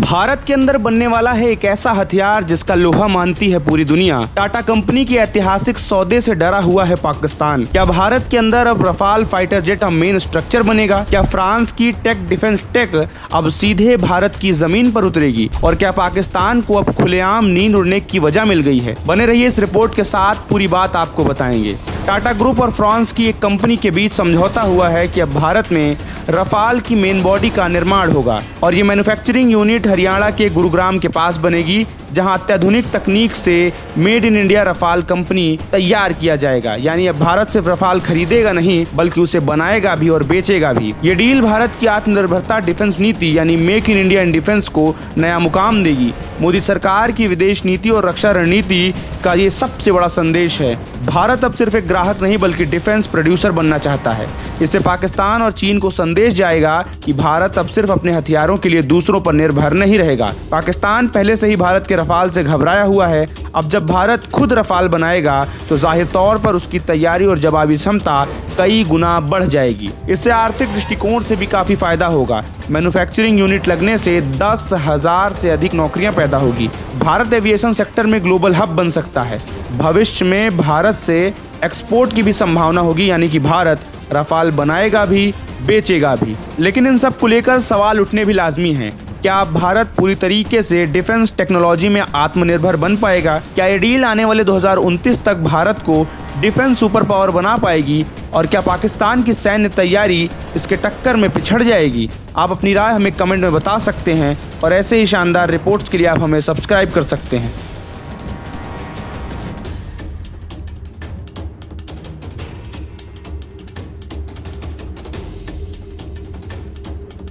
भारत के अंदर बनने वाला है एक ऐसा हथियार जिसका लोहा मानती है पूरी दुनिया। टाटा कंपनी के ऐतिहासिक सौदे से डरा हुआ है पाकिस्तान। क्या भारत के अंदर अब रफाल फाइटर जेट का मेन स्ट्रक्चर बनेगा? क्या फ्रांस की टेक डिफेंस टेक अब सीधे भारत की जमीन पर उतरेगी? और क्या पाकिस्तान को अब खुलेआम नींद उड़ने की वजह मिल गई है? बने रहिए इस रिपोर्ट के साथ, पूरी बात आपको बताएंगे। टाटा ग्रुप और फ्रांस की एक कंपनी के बीच समझौता हुआ है कि अब भारत में रफाल की मेन बॉडी का निर्माण होगा और ये मैन्युफैक्चरिंग यूनिट हरियाणा के गुरुग्राम के पास बनेगी, जहां अत्याधुनिक तकनीक से made in India Rafale company तैयार किया जाएगा। यानी अब भारत सिर्फ रफाल खरीदेगा नहीं बल्कि उसे बनाएगा भी और बेचेगा भी। ये डील भारत की आत्मनिर्भरता डिफेंस नीति यानी make in India in defence को नया मुकाम देगी। मोदी सरकार की विदेश नीति और रक्षा रणनीति का ये सबसे बड़ा संदेश है। भारत अब सिर्फ एक ग्राहक नहीं बल्कि डिफेंस प्रोड्यूसर बनना चाहता है। इससे पाकिस्तान और चीन को संदेश जाएगा कि भारत अब सिर्फ अपने हथियारों के लिए दूसरों पर निर्भर नहीं रहेगा। पाकिस्तान पहले से ही भारत के रफाल से घबराया हुआ है। अब जब भारत खुद रफाल बनाएगा तो जाहिर तौर पर उसकी तैयारी और जवाबी क्षमता कई गुना बढ़ जाएगी। इससे आर्थिक दृष्टिकोण से भी काफी फायदा होगा। मैन्युफैक्चरिंग यूनिट लगने से 10,000 से अधिक नौकरियां पैदा होगी। भारत एविएशन सेक्टर में ग्लोबल हब बन सकता है। भविष्य में भारत से एक्सपोर्ट की भी संभावना होगी, यानी कि भारत रफाल बनाएगा भी, बेचेगा भी। लेकिन इन सब को लेकर सवाल उठने भी लाजमी हैं। क्या भारत पूरी तरीके से डिफेंस टेक्नोलॉजी में आत्मनिर्भर बन पाएगा? क्या ये डील आने वाले 2029 तक भारत को डिफेंस सुपर पावर बना पाएगी? और क्या पाकिस्तान की सैन्य तैयारी इसके टक्कर में पिछड़ जाएगी? आप अपनी राय हमें कमेंट में बता सकते हैं और ऐसे ही शानदार रिपोर्ट्स के लिए आप हमें सब्सक्राइब कर सकते हैं।